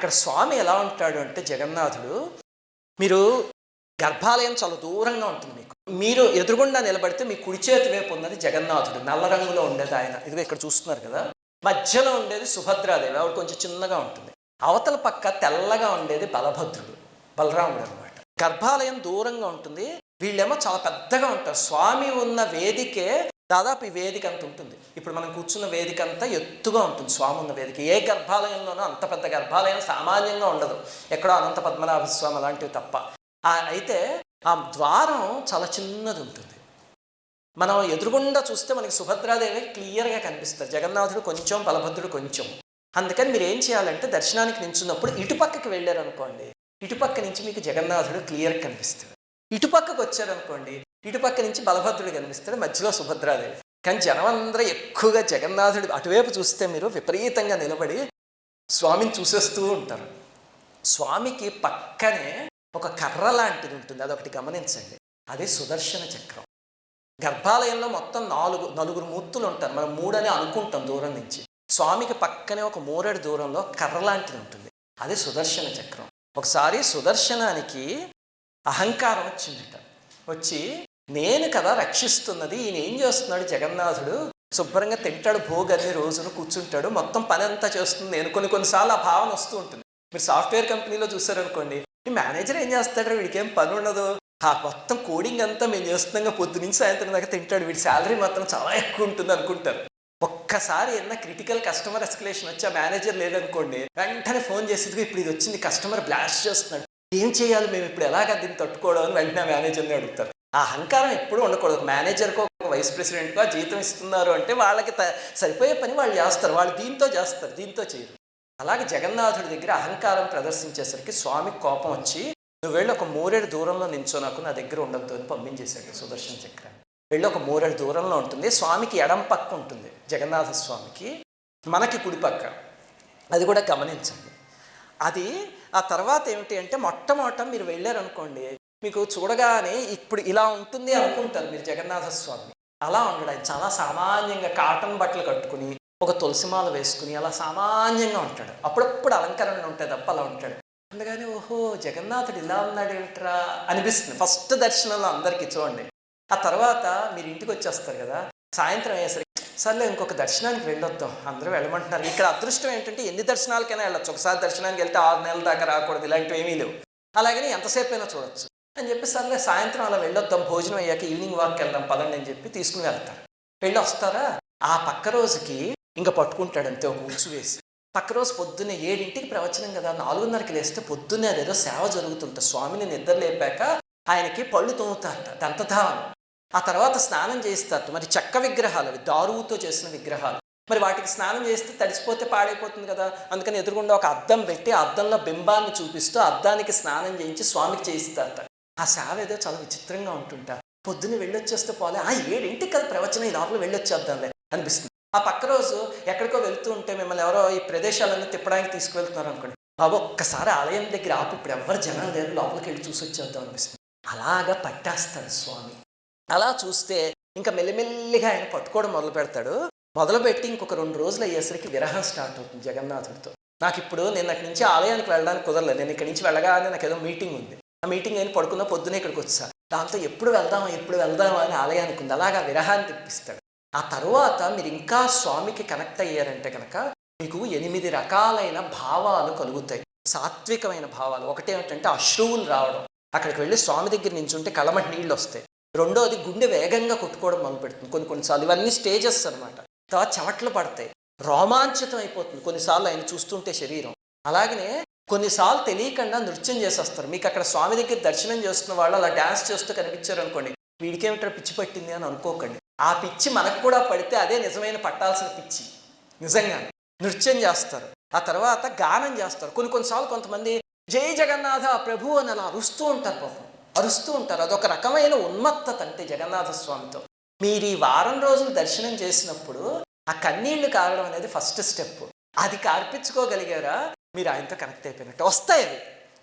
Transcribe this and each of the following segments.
అక్కడ స్వామి ఎలా ఉంటాడు అంటే జగన్నాథుడు, మీరు గర్భాలయం చాలా దూరంగా ఉంటుంది మీకు. మీరు ఎదురుగుండా నిలబడితే మీ కుడి చేతి వైపు ఉన్నది జగన్నాథుడు, నల్ల రంగులో ఉండేది ఆయన. ఇదిగో ఇక్కడ చూస్తున్నారు కదా, మధ్యలో ఉండేది సుభద్రాదేవి, ఆవిడ కొంచెం చిన్నగా ఉంటుంది. అవతల పక్క తెల్లగా ఉండేది బలభద్రుడు, బలరాముడు అనమాట. గర్భాలయం దూరంగా ఉంటుంది, వీళ్ళేమో చాలా పెద్దగా ఉంటారు. స్వామి ఉన్న వేదికే దాదాపు ఈ వేదిక అంత ఉంటుంది. ఇప్పుడు మనం కూర్చున్న వేదిక అంతా ఎత్తుగా ఉంటుంది స్వామి ఉన్న వేదిక. ఏ గర్భాలయంలోనూ అంత పెద్ద గర్భాలయం సామాన్యంగా ఉండదు, ఎక్కడో అనంత పద్మనాభ స్వామి అలాంటివి తప్ప. అయితే ఆ ద్వారం చాలా చిన్నది ఉంటుంది. మనం ఎదురుగుండా చూస్తే మనకి సుభద్రాదేవి క్లియర్గా కనిపిస్తారు, జగన్నాథుడు కొంచెం, బలభద్రుడు కొంచెం. అందుకని మీరు ఏం చేయాలంటే దర్శనానికి నించున్నప్పుడు ఇటుపక్కకి వెళ్ళారనుకోండి, ఇటుపక్క నుంచి మీకు జగన్నాథుడు క్లియర్గా కనిపిస్తాడు. ఇటుపక్కకు వచ్చారనుకోండి, ఇటుపక్క నుంచి బలభద్రుడు కనిపిస్తాడు, మధ్యలో సుభద్రాదేవి. కానీ జనం అందరూ ఎక్కువగా జగన్నాథుడు అటువైపు చూస్తే మీరు విపరీతంగా నిలబడి స్వామిని చూసేస్తూ ఉంటారు. స్వామికి పక్కనే ఒక కర్ర లాంటిది ఉంటుంది, అదొకటి గమనించండి. అదే సుదర్శన చక్రం. గర్భాలయంలో మొత్తం నలుగురు మూర్తులు ఉంటారు, మనం 3 అని అనుకుంటాం దూరం నుంచి. స్వామికి పక్కనే ఒక మూరెడు దూరంలో కర్ర లాంటిది ఉంటుంది, అదే సుదర్శన చక్రం. ఒకసారి సుదర్శనానికి అహంకారం వచ్చిందట. వచ్చి నేను కదా రక్షిస్తున్నది, ఈయన ఏం చేస్తున్నాడు జగన్నాథుడు, శుభ్రంగా తింటాడు, భోగన్ని రోజును కూర్చుంటాడు, మొత్తం పని అంతా చేస్తుంది నేను. కొన్నిసార్లు ఆ భావన వస్తూ ఉంటుంది. మీరు సాఫ్ట్వేర్ కంపెనీలో చూసారనుకోండి, ఈ మేనేజర్ ఏం చేస్తాడు, వీడికి ఏం పని ఉండదు, ఆ మొత్తం కోడింగ్ అంతా మేము చేస్తున్నాగా పొద్దు నుంచి సాయంత్రం దాకా తింటాడు, వీడి శాలరీ మాత్రం చాలా ఎక్కువ ఉంటుంది అనుకుంటారు. ఒక్కసారి ఏమన్నా క్రిటికల్ కస్టమర్ ఎస్కలేషన్ వచ్చి ఆ మేనేజర్ లేదనుకోండి, వెంటనే ఫోన్ చేసేందుకు ఇప్పుడు ఇది వచ్చింది, కస్టమర్ బ్లాస్ట్ చేస్తున్నాడు, ఏం చేయాలి మేము ఇప్పుడు, ఎలాగ దీన్ని తట్టుకోవడం అని వెంటనే మేనేజర్ని అడుగుతారు. ఆ అహంకారం ఎప్పుడూ ఉండకూడదు. ఒక మేనేజర్కో ఒక వైస్ ప్రెసిడెంట్కో జీతం ఇస్తున్నారు అంటే వాళ్ళకి సరిపోయే పని వాళ్ళు చేస్తారు, వాళ్ళు దీంతో చేస్తారు, దీంతో చేయరు. అలాగే జగన్నాథుడి దగ్గర అహంకారం ప్రదర్శించేసరికి స్వామికి కోపం వచ్చి, నువ్వు వెళ్ళి ఒక 3 దూరంలో నించో, నాకు నా దగ్గర ఉండద్దు అని పంపించేశాడు సుదర్శన చక్రాన్ని. వెళ్ళి ఒక 3 దూరంలో ఉంటుంది. స్వామికి ఎడం పక్క ఉంటుంది జగన్నాథ స్వామికి, మనకి కుడి పక్క. అది కూడా గమనించండి. అది ఆ తర్వాత ఏమిటి అంటే, మొట్టమొదట మీరు వెళ్ళారనుకోండి, మీకు చూడగానే ఇప్పుడు ఇలా ఉంటుంది అనుకుంటారు మీరు జగన్నాథ స్వామి. అలా ఉండడు ఆయన. చాలా సామాన్యంగా కాటన్ బట్టలు కట్టుకుని, ఒక తులసిమాల వేసుకుని అలా సామాన్యంగా ఉంటాడు. అప్పుడప్పుడు అలంకరణ ఉంటాయి తప్ప అలా ఉంటాడు. అందుకని ఓహో జగన్నాథుడు ఇలా ఉన్నాడు ఏమిట్రా అనిపిస్తుంది ఫస్ట్ దర్శనంలో అందరికీ. చూడండి, ఆ తర్వాత మీరు ఇంటికి వచ్చేస్తారు కదా, సాయంత్రం అయ్యేసరికి సర్లే ఇంకొక దర్శనానికి వెళ్ళొద్దాం, అందరూ వెళ్ళమంటున్నారు. ఇక్కడ అదృష్టం ఏంటంటే ఎన్ని దర్శనాలకైనా వెళ్ళొచ్చు. ఒకసారి దర్శనానికి వెళ్తే 6 నెలల దాకా రాకూడదు, ఇలాంటివి ఏమీ లేవు. అలాగని ఎంతసేపు అయినా చూడొచ్చు అని చెప్పి సర్లే సాయంత్రం అలా వెళ్ళొద్దాం, భోజనం అయ్యాక ఈవినింగ్ వాక్కి వెళ్దాం పదండి అని చెప్పి తీసుకుని వెళ్తారు. వెళ్ళి వస్తారా, ఆ పక్క రోజుకి ఇంకా పట్టుకుంటాడు అంతే, ఒక ఉచ్చు వేసి. పక్క రోజు పొద్దున్నే 7ంటికి ప్రవచనం కదా, 4:30కి లేస్తే పొద్దున్నే అదేదో సేవ జరుగుతుంటుంది. స్వామిని నిద్ర లేపాక ఆయనకి పళ్ళు తోముతారట, దంతధావనం. ఆ తర్వాత స్నానం చేస్తారట. మరి చెక్క విగ్రహాలు, అవి దారువుతో చేసిన విగ్రహాలు, మరి వాటికి స్నానం చేస్తే తడిసిపోతే పాడైపోతుంది కదా, అందుకని ఎదురుగుండా ఒక అద్దం పెట్టి ఆ అద్దంలో బింబాన్ని చూపిస్తూ అద్దానికి స్నానం చేయించి స్వామికి చేయిస్తారట. ఆ సేవ ఏదో చాలా విచిత్రంగా ఉంటుంటా. పొద్దున్నే వెళ్ళొచ్చేస్తే పోలే, 7ంటికి కదా ప్రవచనం, ఈ లోపల వెళ్ళొచ్చేద్దాంలే అనిపిస్తుంది. ఆ పక్క రోజు ఎక్కడికో వెళ్తూ ఉంటే మిమ్మల్ని ఎవరో ఈ ప్రదేశాలన్నీ తిప్పడానికి తీసుకువెళ్తున్నారు అనుకోండి, బాబు ఒక్కసారి ఆలయం దగ్గర ఆపి, ఇప్పుడు ఎవరు జనం లేరు, లోపలికి వెళ్ళి చూసి వచ్చేద్దాం అనిపిస్తుంది. అలాగా పట్టేస్తాడు స్వామి. అలా చూస్తే ఇంకా మెల్లిమెల్లిగా ఆయన పట్టుకోవడం మొదలు పెడతాడు. మొదలుపెట్టి ఇంకొక 2 రోజులు అయ్యేసరికి విరహం స్టార్ట్ అవుతుంది జగన్నాథుడితో. నాకు ఇప్పుడు నిన్నటి నుంచి ఆలయానికి వెళ్ళడానికి కుదరలేదు. నేను ఇక్కడి నుంచి వెళ్ళగానే నాకు ఏదో మీటింగ్ ఉంది, ఆ మీటింగ్ అయిన పడుకున్న పొద్దునే ఇక్కడికి వచ్చా. దాంతో ఎప్పుడు వెళ్దామా అని ఆలయానికి ఉంది. అలాగా విరహాన్ని తెప్పిస్తాడు. ఆ తర్వాత మీరు ఇంకా స్వామికి కనెక్ట్ అయ్యారంటే కనుక మీకు 8 రకాలైన భావాలు కలుగుతాయి, సాత్వికమైన భావాలు. ఒకటేమిటంటే అశ్రువులు రావడం, అక్కడికి వెళ్ళి స్వామి దగ్గర నించుంటే కళ్ళమటి నీళ్ళు వస్తాయి. రెండోది గుండె వేగంగా కొట్టుకోవడం మొదలు పెడుతుంది కొన్నిసార్లు. ఇవన్నీ స్టేజెస్ అనమాట. తర్వాత చెమటలు పడతాయి, రోమాంచితం అయిపోతుంది కొన్నిసార్లు ఆయన చూస్తుంటే శరీరం. అలాగనే కొన్నిసార్లు తెలియకుండా నృత్యం చేసేస్తారు. మీకు అక్కడ స్వామి దగ్గర దర్శనం చేస్తున్న వాళ్ళు అలా డ్యాన్స్ చేస్తూ కనిపించారు అనుకోండి, వీడికేమిటో పిచ్చి పట్టింది అని అనుకోకండి. ఆ పిచ్చి మనకు కూడా పడితే అదే నిజమైన పట్టాల్సిన పిచ్చి. నిజంగా నృత్యం చేస్తారు, ఆ తర్వాత గానం చేస్తారు. కొన్నిసార్లు కొంతమంది జై జగన్నాథ ప్రభు అని అలా అరుస్తూ ఉంటారు, పాపం అరుస్తూ ఉంటారు. అదొక రకమైన ఉన్మత్తత అంటే జగన్నాథ స్వామితో. మీరు ఈ వారం రోజులు దర్శనం చేసినప్పుడు ఆ కన్నీళ్లు కారడం అనేది ఫస్ట్ స్టెప్. అది కార్పించుకోగలిగారా, మీరు ఆయనతో కనెక్ట్ అయిపోయినట్టు.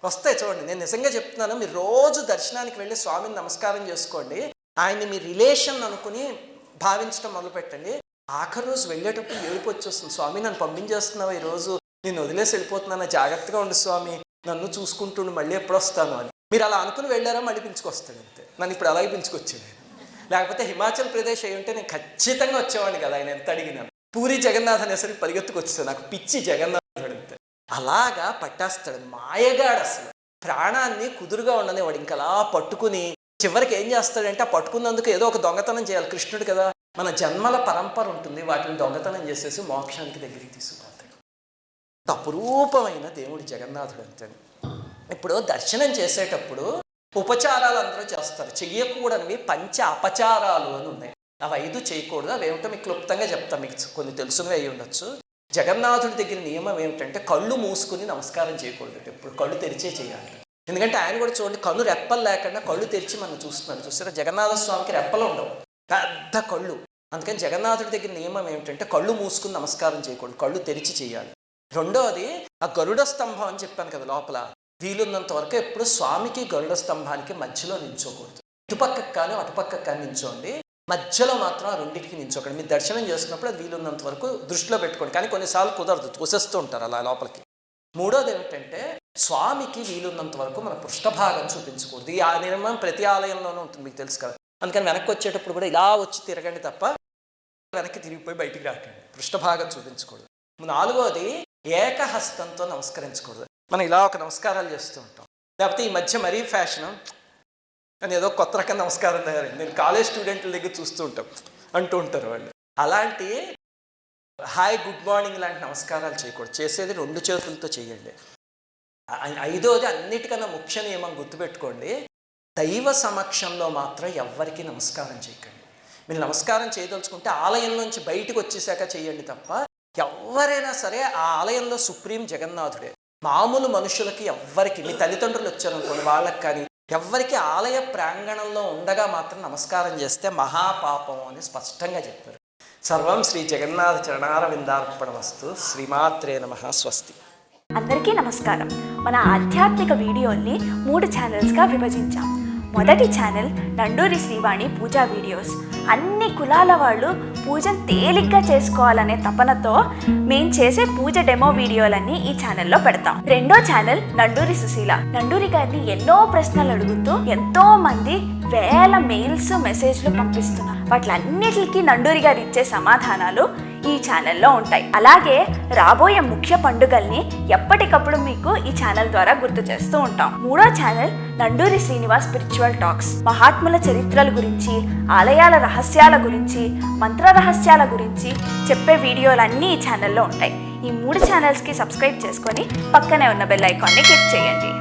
వస్తాయి చూడండి, నేను నిజంగా చెప్తున్నాను. మీరు రోజు దర్శనానికి వెళ్ళి స్వామిని నమస్కారం చేసుకోండి, ఆయన్ని మీ రిలేషన్ అనుకుని భావించడం మొదలుపెట్టండి. ఆఖరి రోజు వెళ్ళేటప్పుడు ఏడుపు వచ్చేస్తుంది, స్వామి నన్ను పంపించేస్తున్నావు ఈరోజు, నేను వదిలేసి వెళ్ళిపోతున్నాను, జాగ్రత్తగా ఉండు స్వామి, నన్ను చూసుకుంటుండు, మళ్ళీ ఎప్పుడు వస్తాను అని. మీరు అలా అనుకుని వెళ్ళారా, మళ్ళీ పిలుచుకొస్తాడు అంతే. నన్ను ఇప్పుడు అలాగే పిలుచుకొచ్చాడు. లేకపోతే హిమాచల్ ప్రదేశ్ అయి ఉంటే నేను ఖచ్చితంగా వచ్చేవాడిని కదా, ఆయన ఎంత అడిగినాను. పూరి జగన్నాథ్ అనేసరికి పరిగెత్తుకు వచ్చేసాడు, నాకు పిచ్చి జగన్నాథుడు అంతే. అలాగా పట్టేస్తాడు మాయగాడు. అసలు ప్రాణాన్ని కుదురుగా ఉండనివాడు. ఇంకా అలా పట్టుకుని చివరికి ఏం చేస్తాడంటే, ఆ పట్టుకున్నందుకు ఏదో ఒక దొంగతనం చేయాలి. కృష్ణుడు కదా, మన జన్మల పరంపర ఉంటుంది, వాటిని దొంగతనం చేసేసి మోక్షానికి దగ్గరికి తీసుకుపోతాడు. అపురూపమైన దేవుడు జగన్నాథుడు అంతే. ఇప్పుడు దర్శనం చేసేటప్పుడు ఉపచారాలు అందరూ చేస్తారు. చెయ్యకూడనివి పంచ అపచారాలు అని ఉన్నాయి. అవి 5 చేయకూడదు. అవి ఏమిటో మీకు క్లుప్తంగా చెప్తాను, మీకు కొన్ని తెలుసునవి అయి ఉండొచ్చు. జగన్నాథుడి దగ్గర నియమం ఏమిటంటే, కళ్ళు మూసుకుని నమస్కారం చేయకూడదు, ఎప్పుడు కళ్ళు తెరిచే చేయాలి. ఎందుకంటే ఆయన కూడా చూడండి, కళ్ళు రెప్పలు లేకుండా కళ్ళు తెరిచి మనం చూస్తున్నాడు. చూసారా, జగన్నాథ స్వామికి రెప్పలు ఉండవు, పెద్ద కళ్ళు. అందుకని జగన్నాథుడి దగ్గర నియమం ఏమిటంటే, కళ్ళు మూసుకుని నమస్కారం చేయకూడదు, కళ్ళు తెరిచి చేయాలి. రెండోది, ఆ గరుడ స్తంభం అని చెప్పాను కదా, లోపల వీలున్నంత వరకు ఎప్పుడు స్వామికి గరుడ స్తంభానికి మధ్యలో నించోకూడదు. ఇటుపక్కకు కానీ అటుపక్కకు కానీ నించోండి, మధ్యలో మాత్రం ఆ రెండింటికి నించోకండి. మీరు దర్శనం చేస్తున్నప్పుడు అది వీలున్నంత వరకు దృష్టిలో పెట్టుకోండి, కానీ కొన్నిసార్లు కుదరదు, తోసేస్తూ ఉంటారు అలా లోపలికి. మూడోది ఏమిటంటే, స్వామికి వీలున్నంత వరకు మన పృష్ఠభాగం చూపించకూడదు. ఈ నియమం ప్రతి ఆలయంలోనూ ఉంటుంది, మీకు తెలుసు కదా. అందుకని వెనక్కి వచ్చేటప్పుడు కూడా ఇలా వచ్చి తిరగండి తప్ప వెనక్కి తిరిగిపోయి బయటికి రాకండి, పృష్ఠభాగం చూపించకూడదు. నాలుగోది, ఏకహస్తంతో నమస్కరించకూడదు. మనం ఇలా ఒక నమస్కారాలు చేస్తూ ఉంటాం, లేకపోతే ఈ మధ్య మరీ ఫ్యాషన్ అని ఏదో కొత్త రకం నమస్కారం తయారైంది. నేను కాలేజ్ స్టూడెంట్ల దగ్గర చూస్తూ ఉంటాం, అంటూ ఉంటారు వాళ్ళు. అలాంటి హాయ్ గుడ్ మార్నింగ్ లాంటి నమస్కారాలు చేయకూడదు. చేసేది 2 చేతులతో చేయండి. ఐదోది, అన్నిటికన్నా ముఖ్య నియమం గుర్తుపెట్టుకోండి, దైవ సమక్షంలో మాత్రం ఎవ్వరికీ నమస్కారం చేయకండి. మీరు నమస్కారం చేయదలుచుకుంటే ఆలయం నుంచి బయటకు వచ్చేసాక చేయండి తప్ప, ఎవరైనా సరే ఆ ఆలయంలో సుప్రీం జగన్నాథుడే. మామూలు మనుషులకి ఎవ్వరికి, మీ తల్లిదండ్రులు వచ్చారనుకోండి, వాళ్ళకి కానీ ఎవ్వరికి ఆలయ ప్రాంగణంలో ఉండగా మాత్రం నమస్కారం చేస్తే మహాపాపం అని స్పష్టంగా చెప్పారు. సర్వం శ్రీ జగన్నాథ చరణారవిందార్పణమస్తు. శ్రీమాత్రే నమః. స్వస్తి. అందరికీ నమస్కారం. మన ఆధ్యాత్మిక వీడియోల్ని 3 ఛానల్స్గా విభజించాం. మొదటి ఛానల్ నండూరి శ్రీవాణి పూజా వీడియోస్. అన్ని కులాల వాళ్ళు పూజను తేలిగ్గా చేసుకోవాలనే తపనతో మేము చేసే పూజ డెమో వీడియోలన్నీ ఈ ఛానల్లో పెడతాం. రెండో ఛానల్ నండూరి సుశీల. నండూరి గారిని ఎన్నో ప్రశ్నలు అడుగుతూ ఎంతో మంది వేల మెయిల్స్ మెసేజ్లు పంపిస్తున్నారు. వాటిలన్నిటికీ నండూరి గారు ఇచ్చే సమాధానాలు ఈ ఛానల్లో ఉంటాయి. అలాగే రాబోయే ముఖ్య పండుగల్ని ఎప్పటికప్పుడు మీకు ఈ ఛానల్ ద్వారా గుర్తు చేస్తూ ఉంటాం. మూడో channel Nanduri Srinivas spiritual talks. మహాత్ముల చరిత్రల గురించి, ఆలయాల రహస్యాల గురించి, మంత్ర రహస్యాల గురించి చెప్పే వీడియోలన్నీ ఈ ఛానల్లో ఉంటాయి. ఈ 3 ఛానల్స్కి సబ్స్క్రైబ్ చేసుకొని పక్కనే ఉన్న బెల్ ఐకాన్ని క్లిక్ చేయండి.